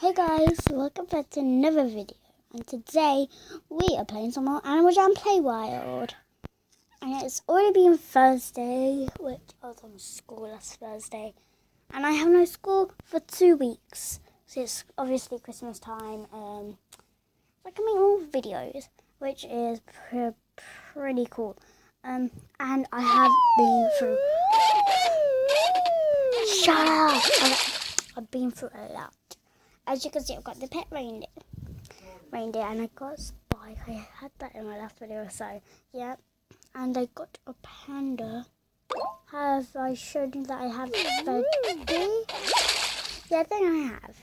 Hey guys, welcome back to another video, and today we are playing some more Animal Jam Play Wild. And it's already been Thursday, which I was on school last Thursday, and I have no school for 2 weeks. So it's obviously Christmas time. So I can make more videos, which is pretty cool. And I have been through. Shut up! I've been through a lot. As you can see, I've got the pet reindeer, and I got a spike. I had that in my last video, so yeah. And I got a panda. Have I showed you that I have Freddy? Yeah, I think I have.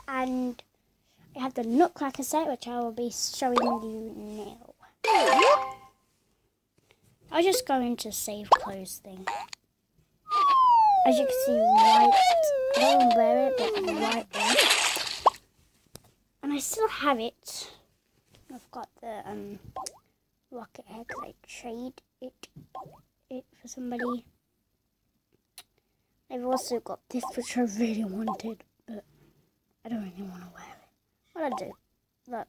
And I have the Nutcracker set, which I will be showing you now. I'll just go into save clothes thing. As you can see, white. I don't wear it, but white there. And I still have it. I've got the rocket head because I trade it for somebody. I've also got this, which I really wanted, but I don't really want to wear it. What I do? Look.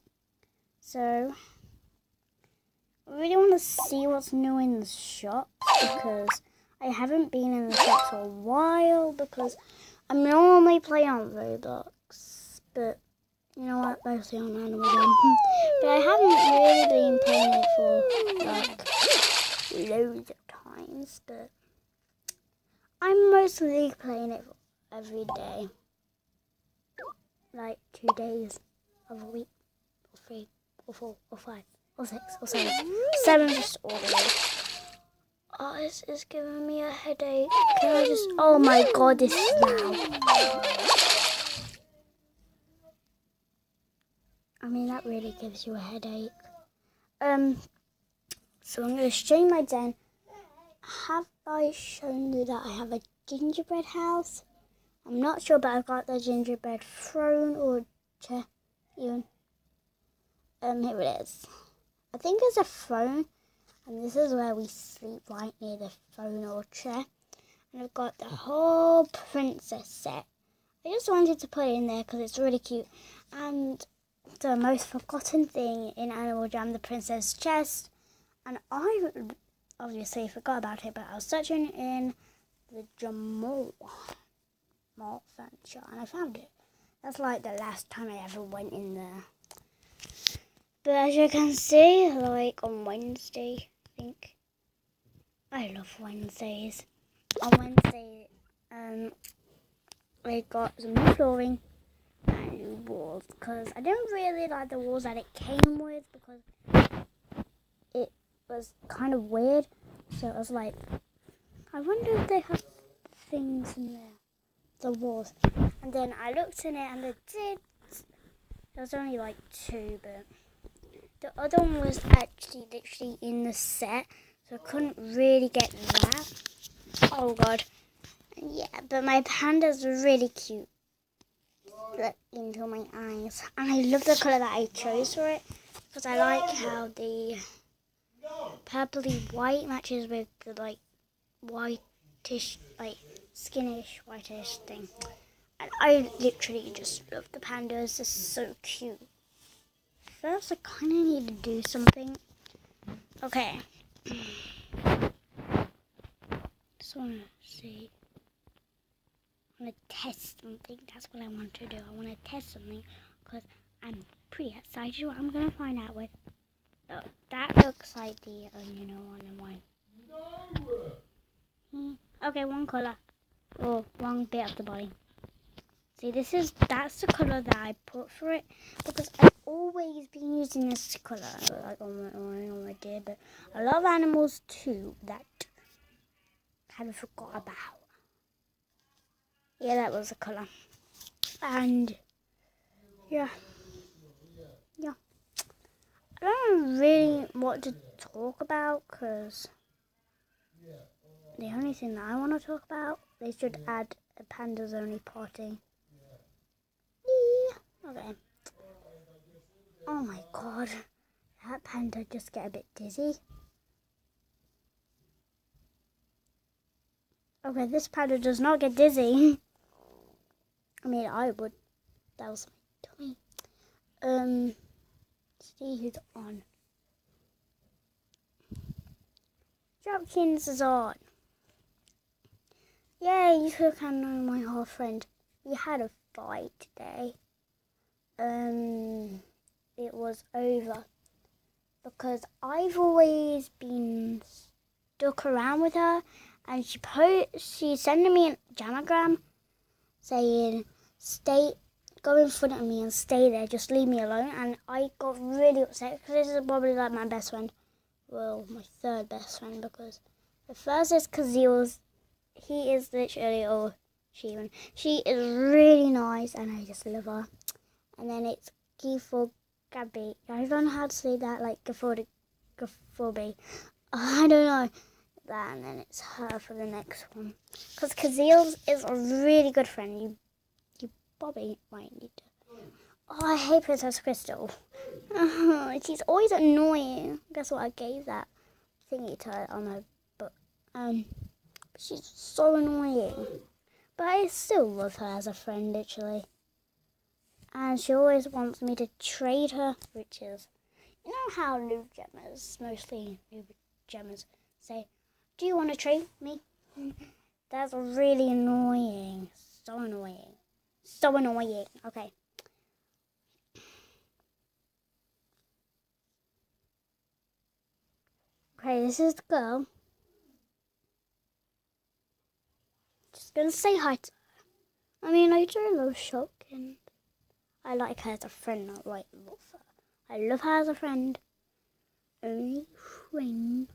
So I really want to see what's new in the shop because I haven't been in the shop for a while because I'm normally playing on Roblox, but you know what, mostly on Animal Jam. But I haven't really been playing it for like loads of times, but I'm mostly playing it every day. Like 2 days of a week, or 3, or 4, or 5, or 6, or 7. 7 just all the way. Oh, this is giving me a headache. Can I just... Oh my god, this is loud. I mean, that really gives you a headache. So I'm going to show you my den. Have I shown you that I have a gingerbread house? I'm not sure, but I've got the gingerbread throne or chair even. Here it is. I think it's a throne. And this is where we sleep, right near the throne or chair. And I've got the whole princess set. I just wanted to put it in there because it's really cute. And the most forgotten thing in Animal Jam, the princess chest. And I obviously forgot about it, but I was searching in the Jamal Mall furniture and I found it. That's like the last time I ever went in there. But as you can see, like on Wednesday, I think. I love Wednesdays. On Wednesday, I got some new flooring and new walls because I didn't really like the walls that it came with because it was kind of weird. So I was like, I wonder if they have things in there, the walls. And then I looked in it and it did. There was only like 2, but the other one was actually literally in the set, so I couldn't really get that. Oh god. Yeah, but my pandas are really cute. Look into my eyes. And I love the colour that I chose for it, because I like how the purpley white matches with the like whitish, like skinish whitish thing. And I literally just love the pandas. They're so cute. First, I kind of need to do something. Okay. Just want to see. I want to test something. That's what I want to do. I want to test something because I'm pretty excited what I'm going to find out with. Oh, that looks like the one and one. Okay, one colour. Or one bit of the body. See, that's the colour that I put for it because I've always been using this colour, like on my deer, but a lot of animals too that I kind of forgot about. Yeah, that was the colour. And yeah. I don't know really what to talk about because the only thing that I want to talk about, they should add a pandas only party. Okay. Oh my god, that panda just get a bit dizzy. Okay, this panda does not get dizzy. I mean, I would, That was my tummy. See who's on. Dropkins is on. Yay, you took on my whole friend. We had a fight today. It was over because I've always been stuck around with her, and she's sending me a jamagram saying, go in front of me and stay there, just leave me alone. And I got really upset because this is probably like my best friend. Well, my third best friend, because the first is Kazil's. He is literally, or she is really nice and I just love her. And then it's Gifo Gabby. I don't know how to say that, like Gaforbi. I don't know that. And then it's her for the next one. Because Kazil's is a really good friend. You Bobby might need to. Oh, I hate Princess Crystal. She's always annoying. Guess what? I gave that thingy to her on her book. She's so annoying. But I still love her as a friend, literally. And she always wants me to trade her riches. You know how noob gemmers, mostly noob gemmers, say, do you want to trade me? That's really annoying. So annoying. So annoying. Okay. Okay, this is the girl. Just gonna say hi to her. I mean, I do love Shock, and I like her as a friend, not like love her. I love her as a friend. Only friend.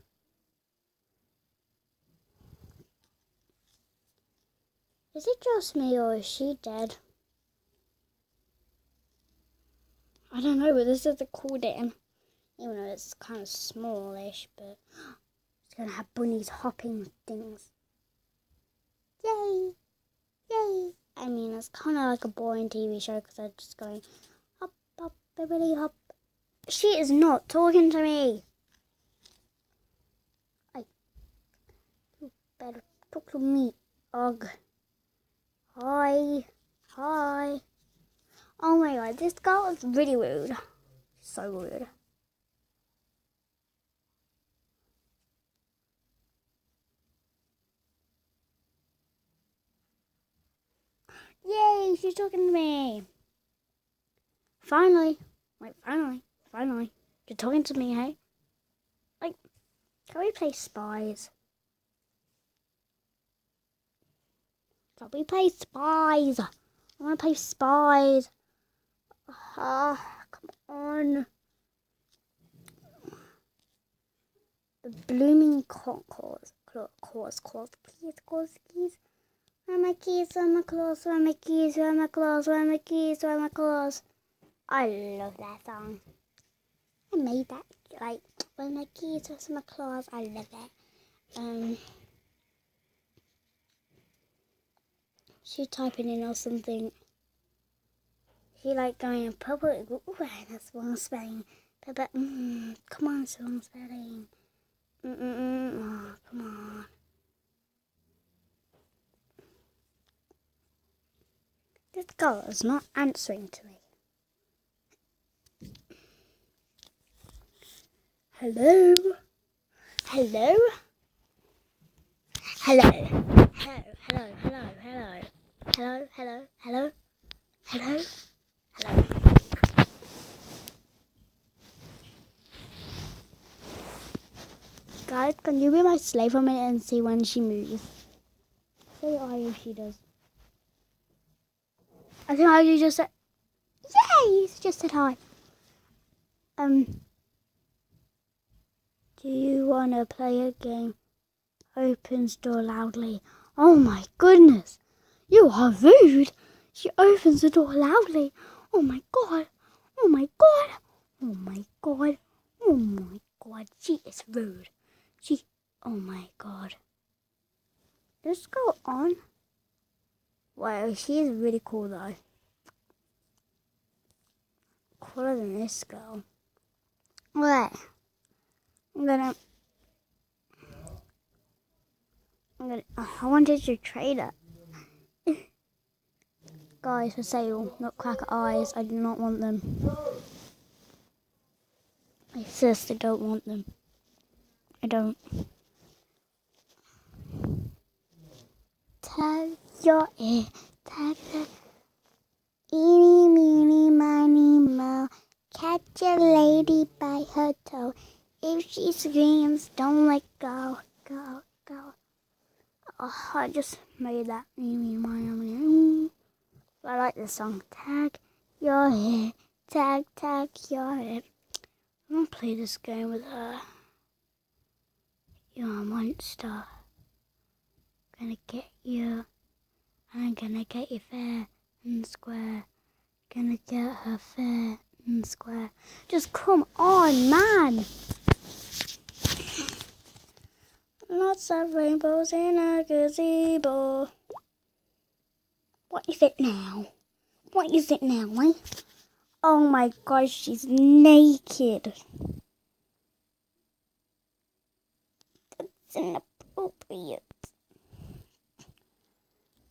Is it just me or is she dead? I don't know, but this is a cool dam. Even though it's kind of smallish, but it's gonna have bunnies hopping things. Yay! Yay! I mean, it's kind of like a boring TV show because they're just going hop, hop, bibbidi hop. She is not talking to me. You better talk to me. Ugh. Hi. Hi. Oh my god, this girl is really rude. So rude. Yay, she's talking to me. Finally. Wait, finally. You're talking to me, hey? Like, can we play spies? Can we play spies? I want to play spies. Come on. The blooming concourse. Please. Where are my keys? Where are my claws? Where are my keys? Where are my claws? Where are my keys? Where are my claws? I love that song. I made that, like, where are my keys? Where's my claws? I love that. She's typing in or something. She like going in public. Ooh, that's wrong spelling. But come on, it's wrong spelling. Oh, come on. This girl is not answering to me. Hello? Hello? Hello? Hello? Hello? Hello? Hello? Hello? Hello? Hello? Hello? Hello? Guys, can you be my slave for a minute and see when she moves? Say hi if she does. I think I just said, yay! You just said hi. Do you want to play a game? Opens door loudly. Oh my goodness! You are rude! She opens the door loudly. Oh my god! Oh my god! Oh my god! Oh my god! She is rude. Oh my god. Let's go on. Wow, she is really cool though. Cooler than this girl. Alright. I wanted to trade her. Guys, for sale, nutcracker eyes. I do not want them. I seriously don't want them. I don't. Tag your ear, tag your eeny, meeny, miny, moe. Catch a lady by her toe. If she screams, don't let go, go, go. Oh, I just made that. I like this song. Tag your hair, tag your hair. I'm gonna play this game with her. You're a monster. Gonna get you. I'm gonna get you fair and square. Gonna get her fair and square. Just come on, man. Lots of rainbows in a gazebo. What is it now? What is it now, eh? Oh my gosh, she's naked. That's inappropriate.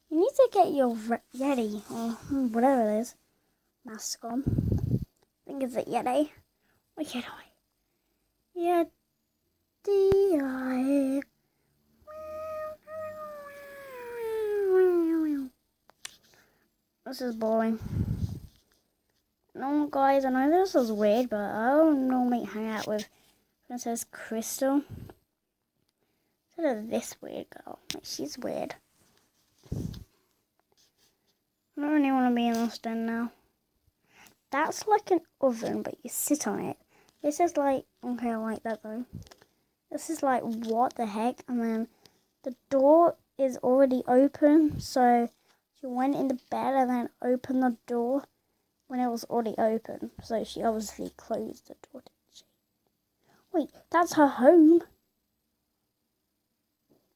You need to get your Yeti, or whatever it is, mask on. I think it's a Yeti. Or Yeti. Yeti. This is boring. No, guys, I know this is weird, but I don't normally hang out with Princess Crystal. Instead of this weird girl. Like, she's weird. I don't really want to be in this den now. That's like an oven, but you sit on it. This is like, okay, I like that though. This is like, what the heck? And then the door is already open, so she went in the bed and then opened the door when it was already open. So she obviously closed the door, didn't she? Wait, that's her home?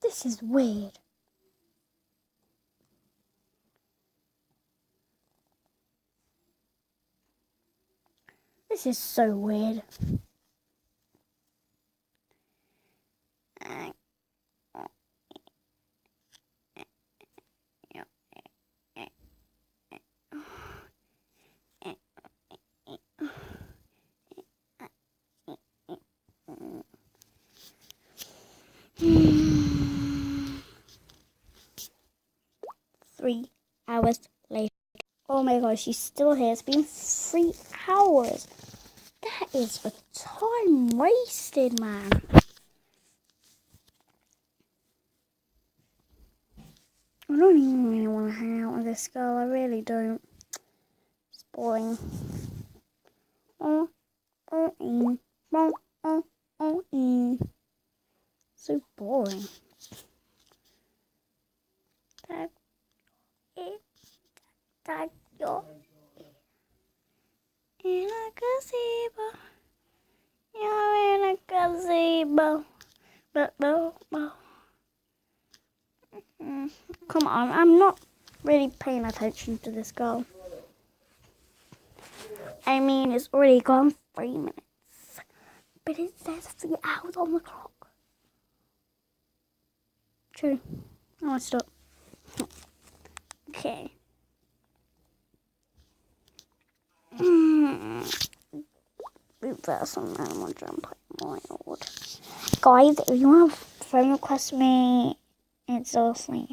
This is weird. This is so weird. 3 hours later. Oh my gosh, she's still here. It's been 3 hours. That is for time wasted, man. I don't even really want to hang out with this girl. I really don't. It's boring. So boring. Tag your in a gazebo. You're in a gazebo. Come on, I'm not really paying attention to this girl. I mean, it's already gone 3 minutes. But it says 3 hours on the clock. True. I want to stop. Okay. Reverse on animal jump wild. Guys, if you want to friend request me, it's also my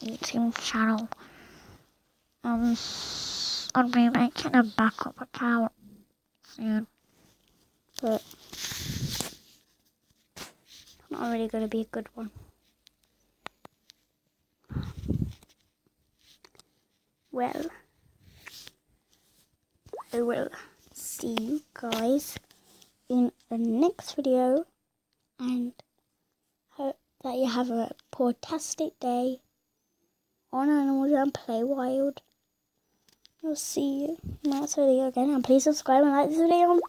YouTube channel. I'll be making a backup account soon, but not really going to be a good one. Well, I will see you guys in the next video, and hope that you have a fantastic day on Animal Jam Play Wild. I'll see you in the next video again, and please subscribe and like this video.